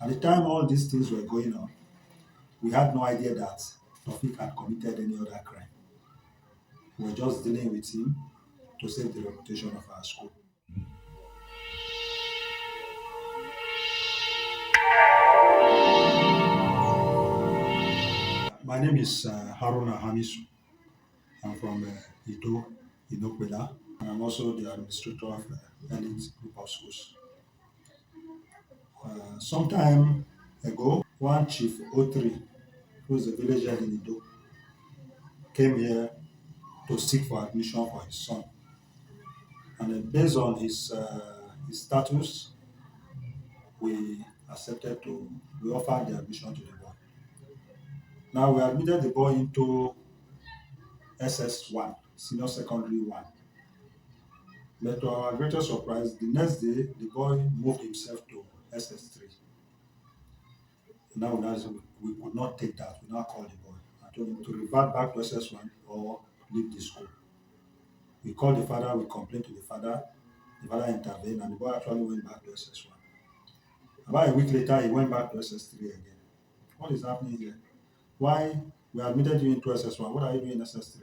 At the time all these things were going on, we had no idea that TofeeK had committed any other crime. We were just dealing with him to save the reputation of our school. My name is Haruna Amisu. I'm from Ido, Inokwela, and I'm also the administrator of Elite Group of Schools. Sometime ago, one Chief O3, who is a village head in Ido, came here to seek for admission for his son. And based on his status, we we offered the admission to the boy. Now we admitted the boy into SS1, Senior Secondary 1. But to our greatest surprise, the next day, the boy moved himself to SS3. Now we could not take that. We now called the boy and told him to revert back to SS1 or leave the school. We called the father, we complained to the father intervened, and the boy actually went back to SS1. About a week later, he went back to SS3 again. What is happening here? Why we admitted you into SS1? What are you doing in SS3?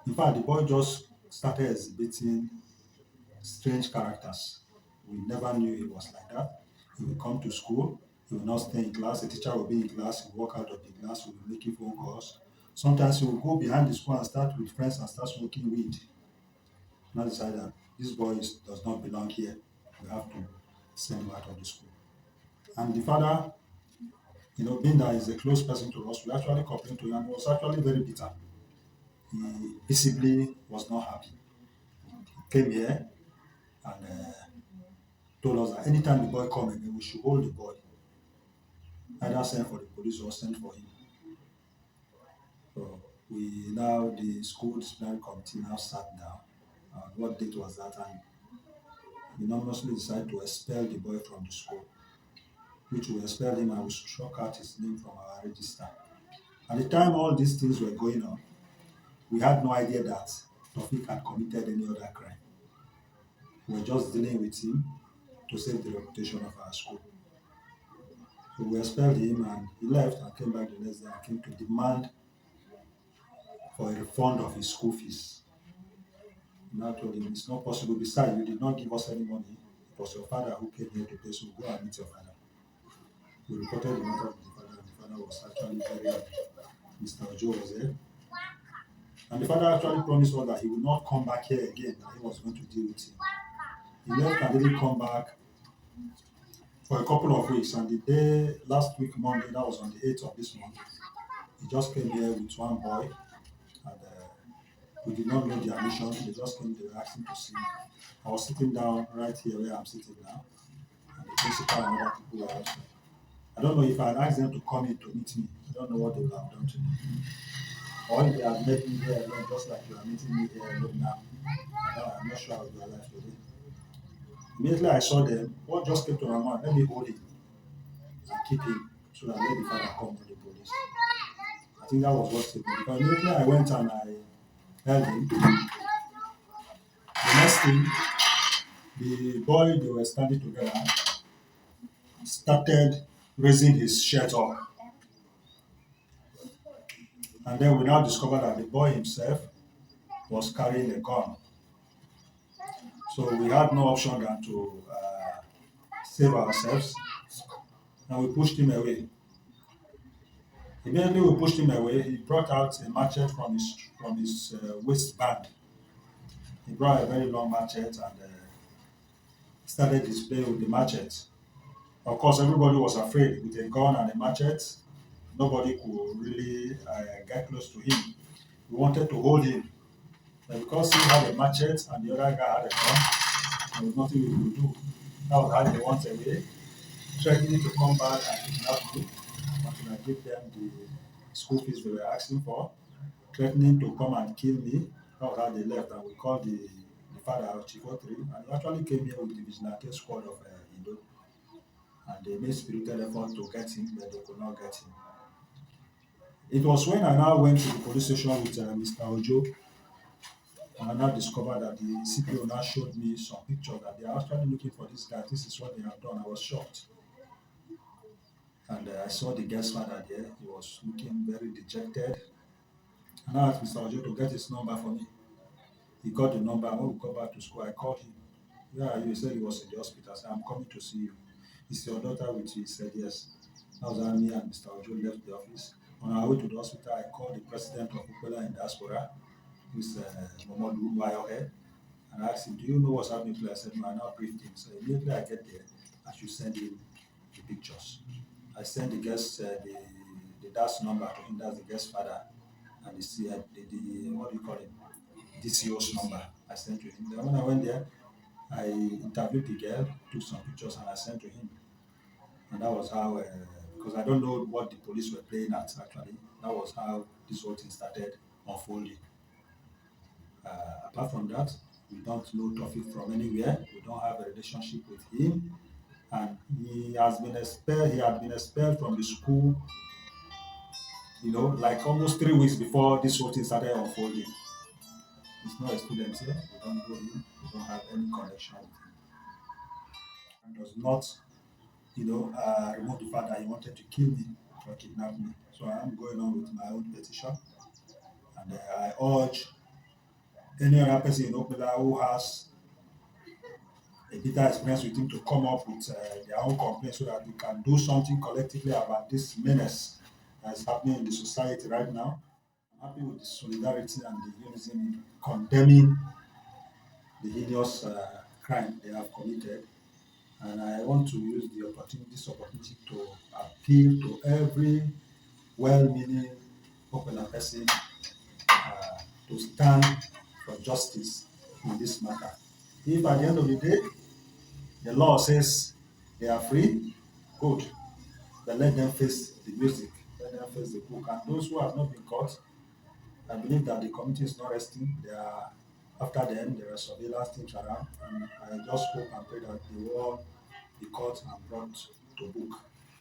In fact, the boy just started exhibiting strange characters. We never knew he was like that. He will come to school, he will not stay in class, the teacher will be in class, he will walk out of the class, he will be making phone calls. Sometimes he will go behind the school and start with friends and start smoking weed. Now decide that this boy does not belong here. We have to send him out of the school. And the father, being that he's a close person to us, we actually complained to him and he was actually very bitter. He visibly was not happy. He came here and told us that anytime the boy come again, we should hold the boy, either send for the police or send for him. So the school disciplinary committee now sat down. What date was that? And unanimously decided to expel the boy from the school, which we expelled him and we struck out his name from our register. At the time all these things were going on, we had no idea that TofeeK had committed any other crime. We were just dealing with him to save the reputation of our school. So we expelled him and he left and came back the next day and came to demand for a refund of his school fees. And I told him it's not possible. Besides, you did not give us any money. It was your father who came here to pay, so go and meet your father. We reported the matter to the father, and the father was actually very happy. Mr. Ojo was there. And the father actually promised us that he would not come back here again, that he was going to deal with him. He left and didn't come back for a couple of weeks. And the day, last week, Monday, that was on the 8th of this month, he just came here with one boy. And we did not know the admission. They just came, they were asking to see me. I was sitting down right here where I'm sitting now. And the principal and other people were asking. I don't know if I had asked them to come in to meet me. I don't know what they would have done to me. Or if they had met me here alone, just like you are meeting me here alone now. I'm not sure I would be alive today. Immediately I saw them, what just came to my mind, let me hold him and keep him so that let the father come to the police. I think that was what happened. Because immediately I went and I held him. The next thing, the boy they were standing together started raising his shirt up. And then we now discovered that the boy himself was carrying a gun. So we had no option than to save ourselves, and we pushed him away. Immediately we pushed him away, he brought out a machete from his waistband. He brought a very long machete and started displaying with the machete. Of course, everybody was afraid with a gun and a machete. Nobody could really get close to him. We wanted to hold him, but because he had a machete and the other guy had a gun, there was nothing we could do. That was how they went away, threatening to come back and kidnap me until I give them the school fees they were asking for, threatening to come and kill me. That was how they left, and we called the father of Chief 3, and he actually came here with the vigilante squad of Indo, and they made spirited effort to get him, but they could not get him. It was when I now went to the police station with Mr. Ojo, and I now discovered that the CPO now showed me some pictures that they are actually looking for this guy. This is what they have done. I was shocked. And I saw the guest father there. He was looking very dejected. And I asked Mr. Ojo to get his number for me. He got the number. When we got back to school, I called him. Where are you? He said he was in the hospital. I said, I'm coming to see you. Is your daughter with you? He said, yes. That was how me and Mr. Ojo left the office. On our way to the hospital, I called the president of Upela in diaspora, who is Momodu Wayohe, and I asked him, do you know what's happening to you? I said, no, I now briefed him. So immediately I get there, I should send him the pictures. I sent the guest, the dad's number to him, that's the guest father, and the what do you call it? DCO's number. I sent to him. Then when I went there, I interviewed the girl, took some pictures, and I sent to him. And that was how, because I don't know what the police were playing at actually. That was how this whole thing started unfolding. Apart from that, we don't know TofeeK from anywhere. We don't have a relationship with him, and he has been expelled. He had been expelled from the school, like almost 3 weeks before this whole thing started unfolding. He's not a student here. We don't know him. We don't have any connection with him, and does not, remove the fact that he wanted to kill me or kidnap me. So I am going on with my own petition, and I urge any other person in Okpela who has a bitter experience with him to come up with their own complaint so that we can do something collectively about this menace that is happening in the society right now. I'm happy with the solidarity and the unison in condemning the heinous crime they have committed. And I want to use this opportunity to appeal to every well-meaning Okpela person to stand for justice in this matter. If at the end of the day the law says they are free, good. But let them face the music, let them face the book. And those who have not been caught, I believe that the community is not resting. They are after them, there are surveillance teams around. And I just hope and pray that they will all be caught and brought to book.